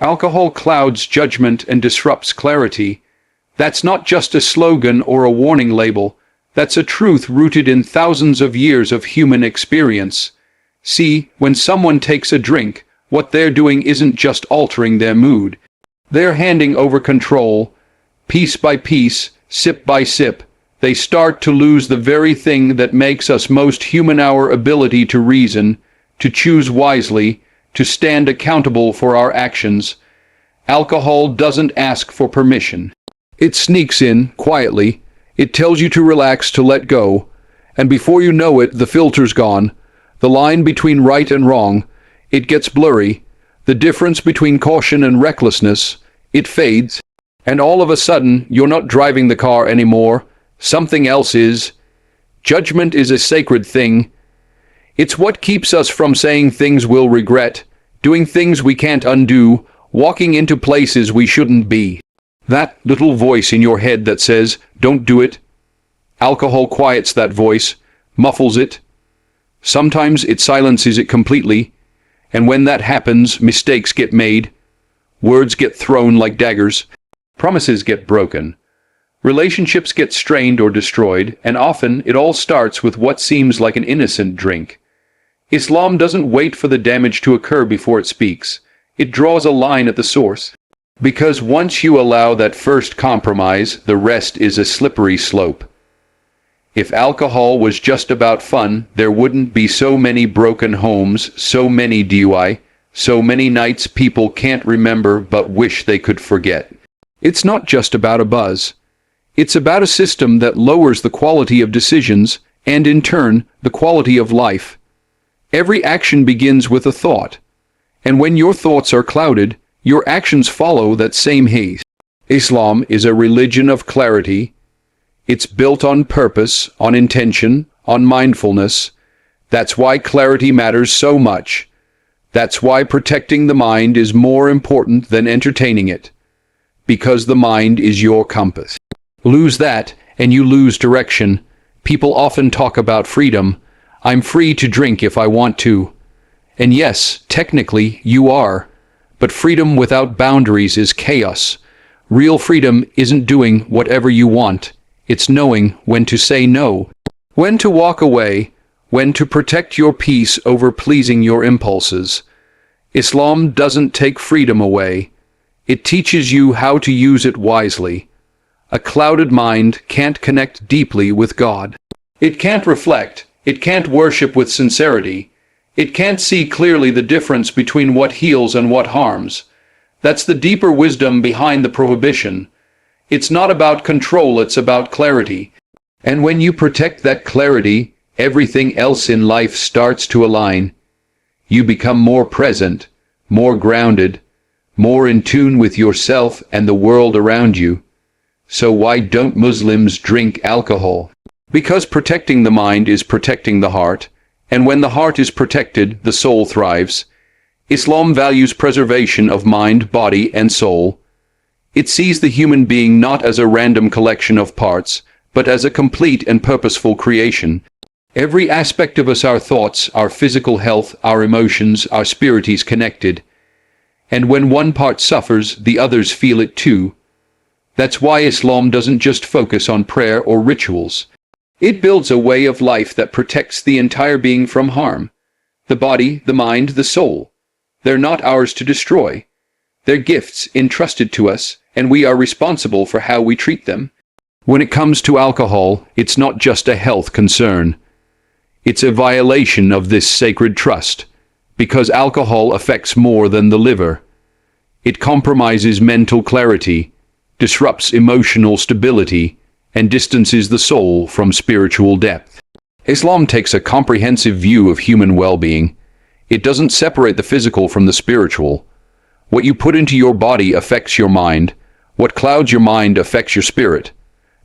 Alcohol clouds judgment and disrupts clarity. That's not just a slogan or a warning label. That's a truth rooted in thousands of years of human experience. See, when someone takes a drink, what they're doing isn't just altering their mood. They're handing over control. Piece by piece, sip by sip, they start to lose the very thing that makes us most human: our ability to reason, to choose wisely, to stand accountable for our actions. Alcohol doesn't ask for permission. It sneaks in, quietly. It tells you to relax, to let go. And before you know it, the filter's gone. The line between right and wrong, it gets blurry. The difference between caution and recklessness, it fades. And all of a sudden, you're not driving the car anymore. Something else is. Judgment is a sacred thing. It's what keeps us from saying things we'll regret, doing things we can't undo, walking into places we shouldn't be. That little voice in your head that says, "Don't do it." Alcohol quiets that voice, muffles it. Sometimes it silences it completely. And when that happens, mistakes get made. Words get thrown like daggers. Promises get broken. Relationships get strained or destroyed, and often it all starts with what seems like an innocent drink. Islam doesn't wait for the damage to occur before it speaks. It draws a line at the source. Because once you allow that first compromise, the rest is a slippery slope. If alcohol was just about fun, there wouldn't be so many broken homes, so many DUI, so many nights people can't remember but wish they could forget. It's not just about a buzz. It's about a system that lowers the quality of decisions, and in turn, the quality of life. Every action begins with a thought. And when your thoughts are clouded, your actions follow that same haze. Islam is a religion of clarity. It's built on purpose, on intention, on mindfulness. That's why clarity matters so much. That's why protecting the mind is more important than entertaining it. Because the mind is your compass. Lose that, and you lose direction. People often talk about freedom. I'm free to drink if I want to. And yes, technically, you are. But freedom without boundaries is chaos. Real freedom isn't doing whatever you want. It's knowing when to say no, when to walk away, when to protect your peace over pleasing your impulses. Islam doesn't take freedom away. It teaches you how to use it wisely. A clouded mind can't connect deeply with God. It can't reflect. It can't worship with sincerity. It can't see clearly the difference between what heals and what harms. That's the deeper wisdom behind the prohibition. It's not about control, it's about clarity. And when you protect that clarity, everything else in life starts to align. You become more present, more grounded, more in tune with yourself and the world around you. So why don't Muslims drink alcohol? Because protecting the mind is protecting the heart, and when the heart is protected, the soul thrives. Islam values preservation of mind, body, and soul. It sees the human being not as a random collection of parts, but as a complete and purposeful creation. Every aspect of us, our thoughts, our physical health, our emotions, our spirit is connected. And when one part suffers, the others feel it too. That's why Islam doesn't just focus on prayer or rituals. It builds a way of life that protects the entire being from harm. The body, the mind, the soul. They're not ours to destroy. They're gifts entrusted to us, and we are responsible for how we treat them. When it comes to alcohol, it's not just a health concern. It's a violation of this sacred trust, because alcohol affects more than the liver. It compromises mental clarity, disrupts emotional stability, and distances the soul from spiritual depth. Islam takes a comprehensive view of human well-being. It doesn't separate the physical from the spiritual. What you put into your body affects your mind. What clouds your mind affects your spirit.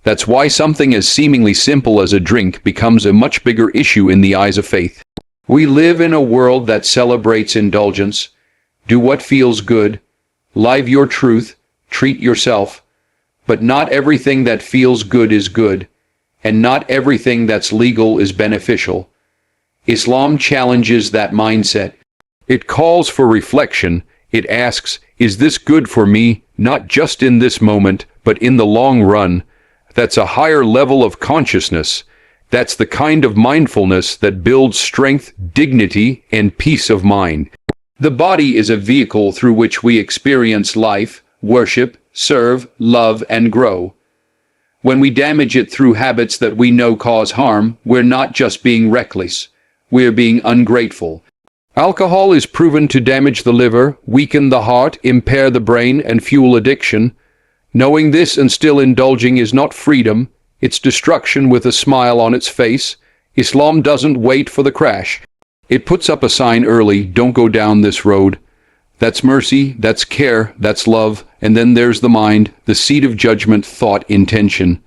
That's why something as seemingly simple as a drink becomes a much bigger issue in the eyes of faith. We live in a world that celebrates indulgence. Do what feels good. Live your truth. Treat yourself. But not everything that feels good is good, and not everything that's legal is beneficial. Islam challenges that mindset. It calls for reflection. It asks, Is this good for me, not just in this moment, but in the long run? That's a higher level of consciousness. That's the kind of mindfulness that builds strength, dignity, and peace of mind. The body is a vehicle through which we experience life, worship, serve, love, and grow. When we damage it through habits that we know cause harm, we're not just being reckless, we're being ungrateful. Alcohol is proven to damage the liver, weaken the heart, impair the brain, and fuel addiction. Knowing this and still indulging is not freedom, it's destruction with a smile on its face. Islam doesn't wait for the crash. It puts up a sign early, don't go down this road. That's mercy, that's care, that's love, and then there's the mind, the seat of judgment, thought, intention.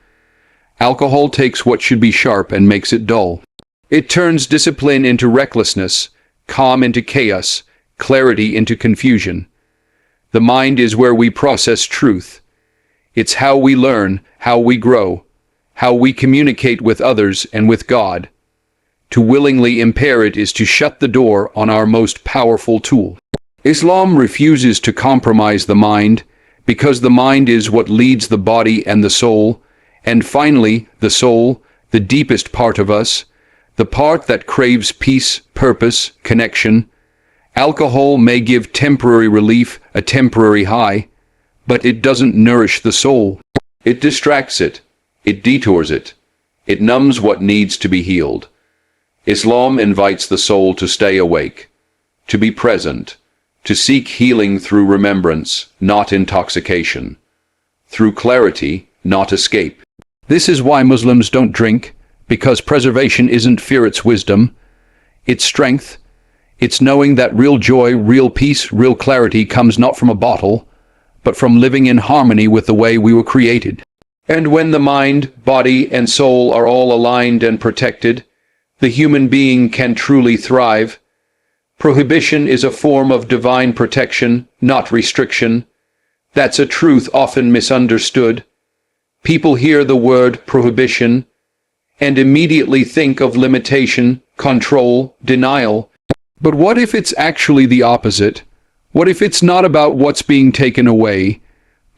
Alcohol takes what should be sharp and makes it dull. It turns discipline into recklessness, calm into chaos, clarity into confusion. The mind is where we process truth. It's how we learn, how we grow, how we communicate with others and with God. To willingly impair it is to shut the door on our most powerful tool. Islam refuses to compromise the mind, because the mind is what leads the body and the soul, and finally, the soul, the deepest part of us, the part that craves peace, purpose, connection. Alcohol may give temporary relief, a temporary high, but it doesn't nourish the soul. It distracts it. It detours it. It numbs what needs to be healed. Islam invites the soul to stay awake, to be present, to seek healing through remembrance, not intoxication, through clarity, not escape. This is why Muslims don't drink, because preservation isn't fear, it's wisdom, it's strength, it's knowing that real joy, real peace, real clarity comes not from a bottle, but from living in harmony with the way we were created. And when the mind, body, and soul are all aligned and protected, the human being can truly thrive. Prohibition is a form of divine protection, not restriction. That's a truth often misunderstood. People hear the word prohibition and immediately think of limitation, control, denial. But what if it's actually the opposite? What if it's not about what's being taken away,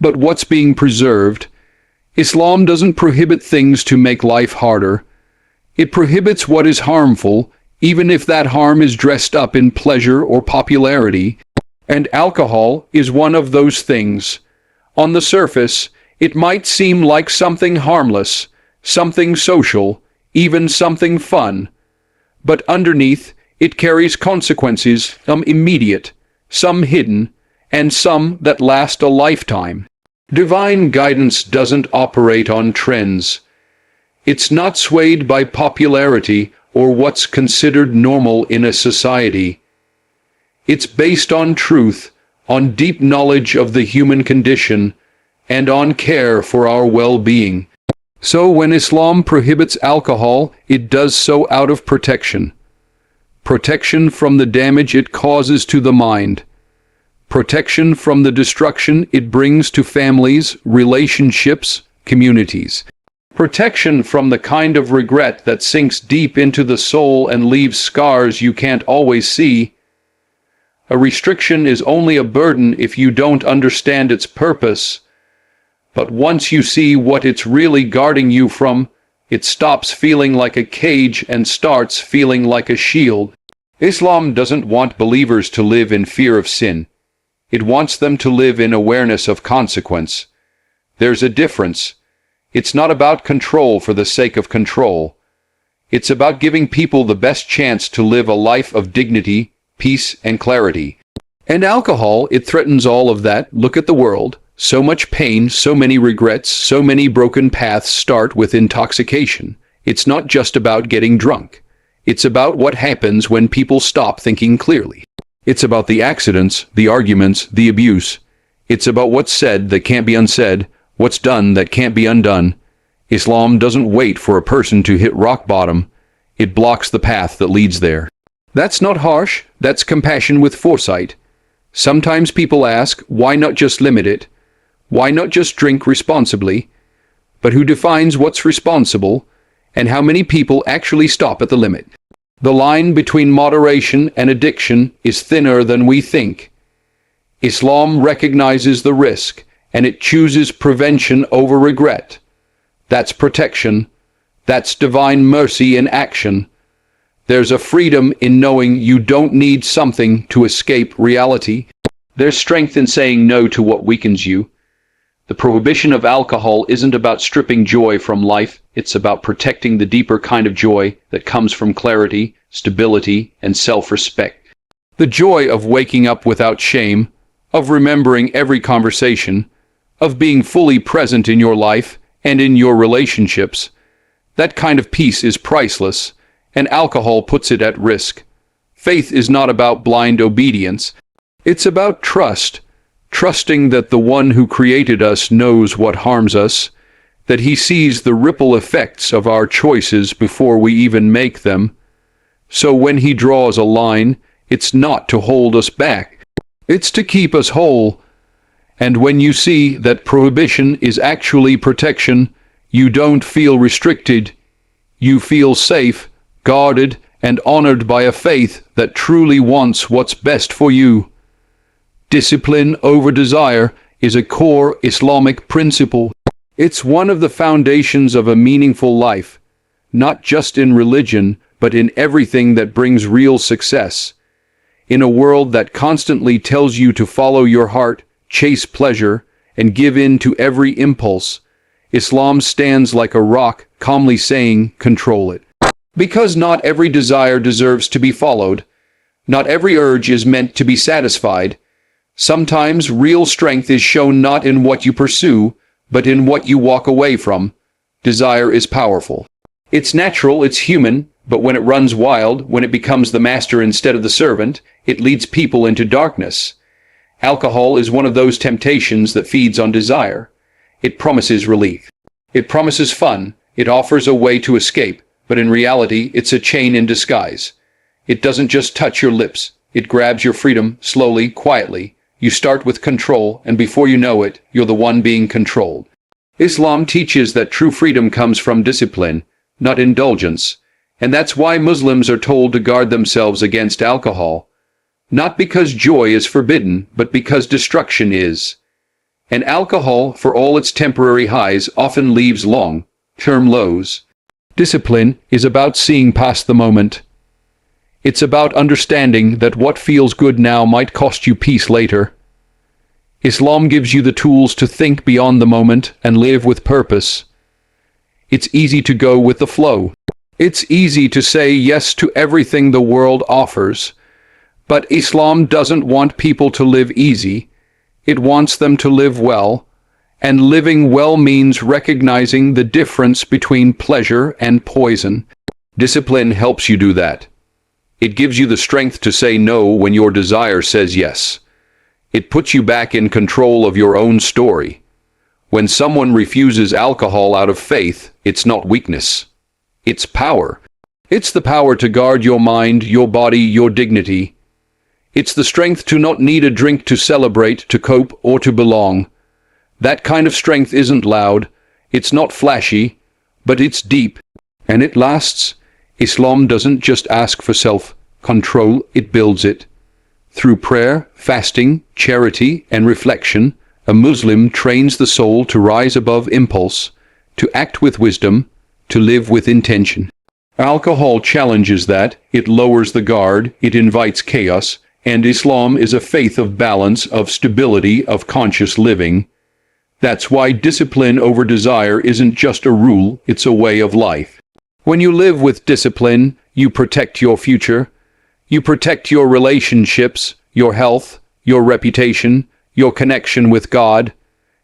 but what's being preserved? Islam doesn't prohibit things to make life harder. It prohibits what is harmful, even if that harm is dressed up in pleasure or popularity. And alcohol is one of those things. On the surface, it might seem like something harmless, something social, even something fun. But underneath, it carries consequences, some immediate, some hidden, and some that last a lifetime. Divine guidance doesn't operate on trends. It's not swayed by popularity or what's considered normal in a society. It's based on truth, on deep knowledge of the human condition, and on care for our well-being. So when Islam prohibits alcohol, it does so out of protection. Protection from the damage it causes to the mind. Protection from the destruction it brings to families, relationships, communities. Protection from the kind of regret that sinks deep into the soul and leaves scars you can't always see. A restriction is only a burden if you don't understand its purpose. But once you see what it's really guarding you from, it stops feeling like a cage and starts feeling like a shield. Islam doesn't want believers to live in fear of sin. It wants them to live in awareness of consequence. There's a difference. It's not about control for the sake of control. It's about giving people the best chance to live a life of dignity, peace, and clarity. And alcohol, it threatens all of that. Look at the world. So much pain, so many regrets, so many broken paths start with intoxication. It's not just about getting drunk. It's about what happens when people stop thinking clearly. It's about the accidents, the arguments, the abuse. It's about what's said that can't be unsaid, what's done that can't be undone. Islam doesn't wait for a person to hit rock bottom. It blocks the path that leads there. That's not harsh, that's compassion with foresight. Sometimes people ask, why not just limit it? Why not just drink responsibly? But who defines what's responsible, and how many people actually stop at the limit? The line between moderation and addiction is thinner than we think. Islam recognizes the risk, and it chooses prevention over regret. That's protection. That's divine mercy in action. There's a freedom in knowing you don't need something to escape reality. There's strength in saying no to what weakens you. The prohibition of alcohol isn't about stripping joy from life. It's about protecting the deeper kind of joy that comes from clarity, stability, and self-respect. The joy of waking up without shame, of remembering every conversation, of being fully present in your life and in your relationships. That kind of peace is priceless, and alcohol puts it at risk. Faith is not about blind obedience. It's about trust, trusting that the one who created us knows what harms us, that he sees the ripple effects of our choices before we even make them. So when he draws a line, it's not to hold us back. It's to keep us whole. And when you see that prohibition is actually protection, you don't feel restricted. You feel safe, guarded, and honored by a faith that truly wants what's best for you. Discipline over desire is a core Islamic principle. It's one of the foundations of a meaningful life, not just in religion, but in everything that brings real success. In a world that constantly tells you to follow your heart, chase pleasure, and give in to every impulse, Islam stands like a rock, calmly saying, control it. Because not every desire deserves to be followed. Not every urge is meant to be satisfied. Sometimes real strength is shown not in what you pursue, but in what you walk away from. Desire is powerful. It's natural, it's human, but when it runs wild, when it becomes the master instead of the servant, it leads people into darkness. Alcohol is one of those temptations that feeds on desire. It promises relief. It promises fun. It offers a way to escape, but in reality, it's a chain in disguise. It doesn't just touch your lips. It grabs your freedom, slowly, quietly. You start with control, and before you know it, you're the one being controlled. Islam teaches that true freedom comes from discipline, not indulgence. And that's why Muslims are told to guard themselves against alcohol. Not because joy is forbidden, but because destruction is. And alcohol, for all its temporary highs, often leaves long-term lows. Discipline is about seeing past the moment. It's about understanding that what feels good now might cost you peace later. Islam gives you the tools to think beyond the moment and live with purpose. It's easy to go with the flow. It's easy to say yes to everything the world offers. But Islam doesn't want people to live easy. It wants them to live well. And living well means recognizing the difference between pleasure and poison. Discipline helps you do that. It gives you the strength to say no when your desire says yes. It puts you back in control of your own story. When someone refuses alcohol out of faith, it's not weakness. It's power. It's the power to guard your mind, your body, your dignity. It's the strength to not need a drink to celebrate, to cope, or to belong. That kind of strength isn't loud. It's not flashy, but it's deep, and it lasts. Islam doesn't just ask for self-control, it builds it. Through prayer, fasting, charity, and reflection, a Muslim trains the soul to rise above impulse, to act with wisdom, to live with intention. Alcohol challenges that, it lowers the guard, it invites chaos, and Islam is a faith of balance, of stability, of conscious living. That's why discipline over desire isn't just a rule, it's a way of life. When you live with discipline, you protect your future. You protect your relationships, your health, your reputation, your connection with God.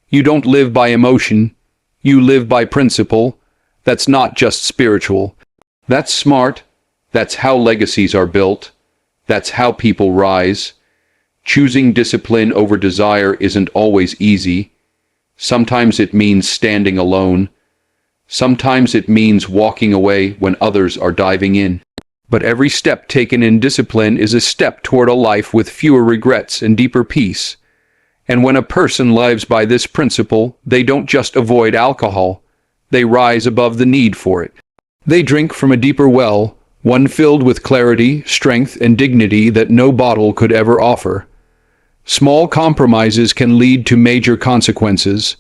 You don't live by emotion. You live by principle. That's not just spiritual. That's smart. That's how legacies are built. That's how people rise. Choosing discipline over desire isn't always easy. Sometimes it means standing alone. Sometimes it means walking away when others are diving in. But every step taken in discipline is a step toward a life with fewer regrets and deeper peace. And when a person lives by this principle, they don't just avoid alcohol. They rise above the need for it. They drink from a deeper well, one filled with clarity, strength, and dignity that no bottle could ever offer. Small compromises can lead to major consequences.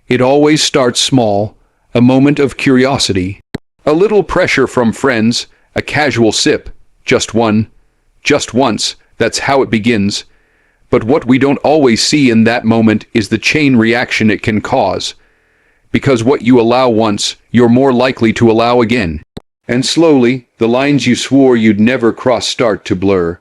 It always starts small, a moment of curiosity, a little pressure from friends, a casual sip, just one, just once, that's how it begins. But what we don't always see in that moment is the chain reaction it can cause. Because what you allow once, you're more likely to allow again. And slowly, the lines you swore you'd never cross start to blur.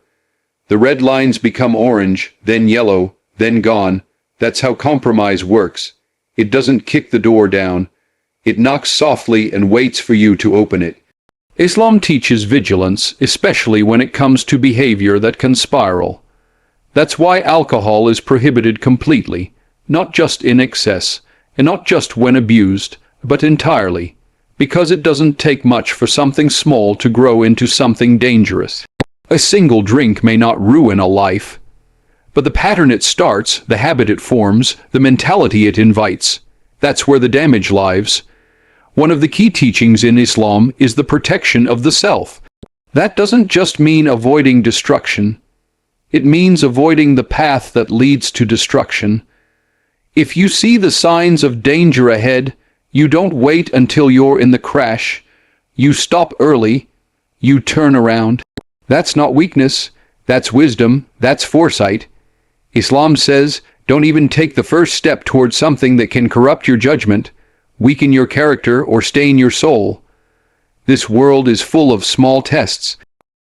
The red lines become orange, then yellow, then gone. That's how compromise works. It doesn't kick the door down. It knocks softly and waits for you to open it. Islam teaches vigilance, especially when it comes to behavior that can spiral. That's why alcohol is prohibited completely, not just in excess, and not just when abused, but entirely, because it doesn't take much for something small to grow into something dangerous. A single drink may not ruin a life, but the pattern it starts, the habit it forms, the mentality it invites, that's where the damage lies. One of the key teachings in Islam is the protection of the self. That doesn't just mean avoiding destruction. It means avoiding the path that leads to destruction. If you see the signs of danger ahead, you don't wait until you're in the crash. You stop early. You turn around. That's not weakness. That's wisdom. That's foresight. Islam says, don't even take the first step towards something that can corrupt your judgment, weaken your character, or stain your soul. This world is full of small tests.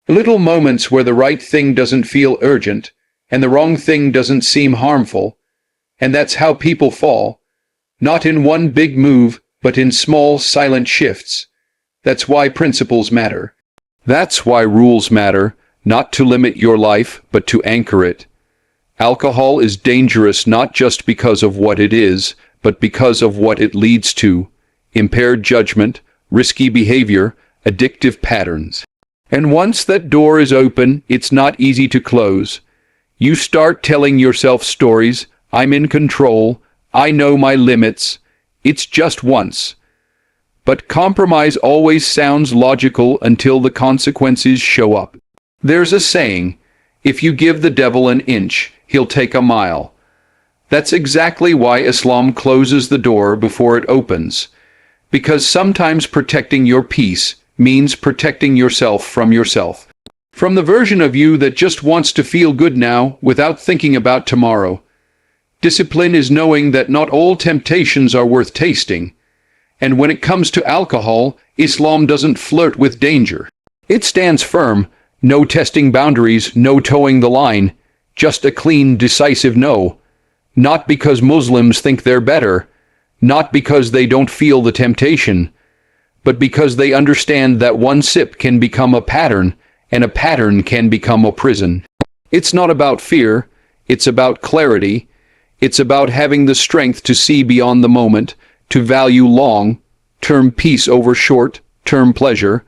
Little moments where the right thing doesn't feel urgent, and the wrong thing doesn't seem harmful. And that's how people fall. Not in one big move, but in small, silent shifts. That's why principles matter. That's why rules matter, not to limit your life, but to anchor it. Alcohol is dangerous not just because of what it is, but because of what it leads to: impaired judgment, risky behavior, addictive patterns. And once that door is open, it's not easy to close. You start telling yourself stories: I'm in control, I know my limits, it's just once. But compromise always sounds logical until the consequences show up. There's a saying, if you give the devil an inch, he'll take a mile. That's exactly why Islam closes the door before it opens. Because sometimes protecting your peace means protecting yourself. From the version of you that just wants to feel good now without thinking about tomorrow. Discipline is knowing that not all temptations are worth tasting. And when it comes to alcohol, Islam doesn't flirt with danger. It stands firm. No testing boundaries, no towing the line. Just a clean, decisive no. Not because Muslims think they're better. Not because they don't feel the temptation. But because they understand that one sip can become a pattern, and a pattern can become a prison. It's not about fear. It's about clarity. It's about having the strength to see beyond the moment, to value long-term peace over short-term pleasure,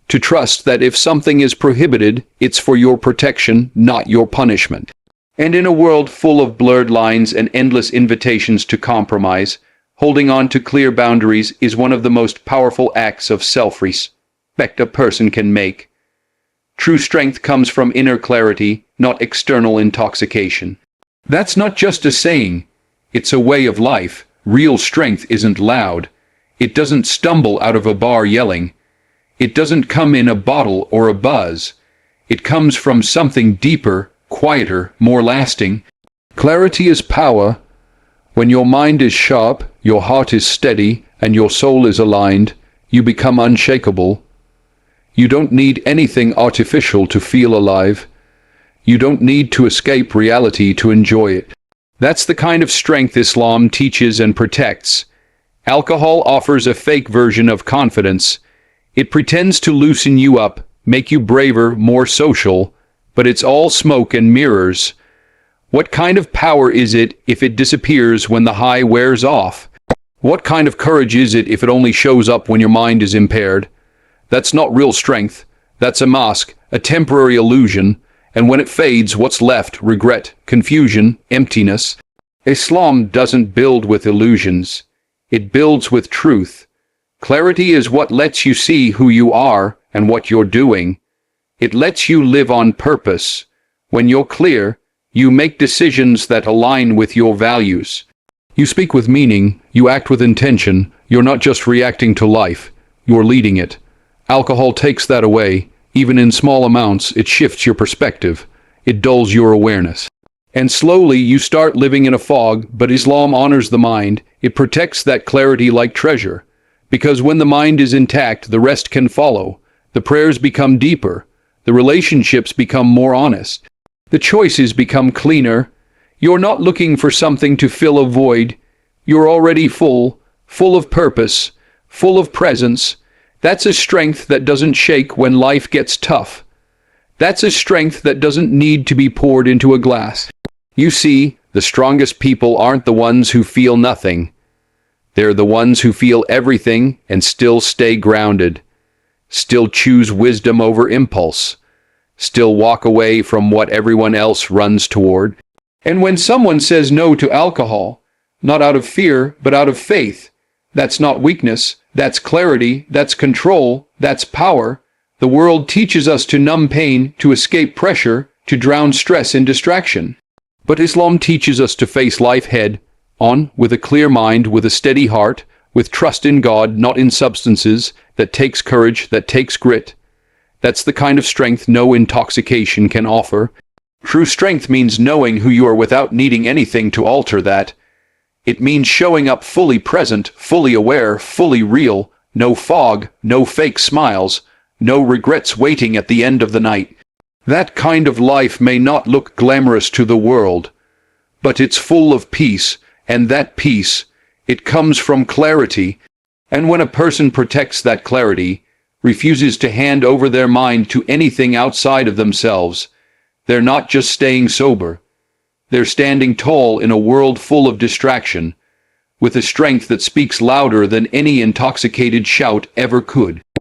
to trust that if something is prohibited, it's for your protection, not your punishment. And in a world full of blurred lines and endless invitations to compromise, holding on to clear boundaries is one of the most powerful acts of self-respect a person can make. True strength comes from inner clarity, not external intoxication. That's not just a saying, it's a way of life. Real strength isn't loud. It doesn't stumble out of a bar yelling. It doesn't come in a bottle or a buzz. It comes from something deeper, quieter, more lasting. Clarity is power. When your mind is sharp, your heart is steady, and your soul is aligned, you become unshakable. You don't need anything artificial to feel alive. You don't need to escape reality to enjoy it. That's the kind of strength Islam teaches and protects. Alcohol offers a fake version of confidence. It pretends to loosen you up, make you braver, more social, but it's all smoke and mirrors. What kind of power is it if it disappears when the high wears off? What kind of courage is it if it only shows up when your mind is impaired? That's not real strength. That's a mask, a temporary illusion. And when it fades, what's left? Regret, confusion, emptiness. Islam doesn't build with illusions. It builds with truth. Clarity is what lets you see who you are and what you're doing. It lets you live on purpose. When you're clear, You make decisions that align with your values. You speak with meaning, you act with intention, you're not just reacting to life, you're leading it. Alcohol takes that away. Even in small amounts, it shifts your perspective. It dulls your awareness. And slowly you start living in a fog, but Islam honors the mind. It protects that clarity like treasure. Because when the mind is intact, the rest can follow. The prayers become deeper. The relationships become more honest. The choices become cleaner. You're not looking for something to fill a void. You're already full of purpose, full of presence. That's a strength that doesn't shake when life gets tough. That's a strength that doesn't need to be poured into a glass. You see, the strongest people aren't the ones who feel nothing. They're the ones who feel everything and still stay grounded, still choose wisdom over impulse, still walk away from what everyone else runs toward. And when someone says no to alcohol, not out of fear, but out of faith, that's not weakness, that's clarity, that's control, that's power. The world teaches us to numb pain, to escape pressure, to drown stress in distraction. But Islam teaches us to face life head on, with a clear mind, with a steady heart, with trust in God, not in substances. That takes courage, that takes grit. That's the kind of strength no intoxication can offer. True strength means knowing who you are without needing anything to alter that. It means showing up fully present, fully aware, fully real, no fog, no fake smiles, no regrets waiting at the end of the night. That kind of life may not look glamorous to the world, but it's full of peace, and that peace, it comes from clarity. And when a person protects that clarity, refuses to hand over their mind to anything outside of themselves, they're not just staying sober. They're standing tall in a world full of distraction, with a strength that speaks louder than any intoxicated shout ever could.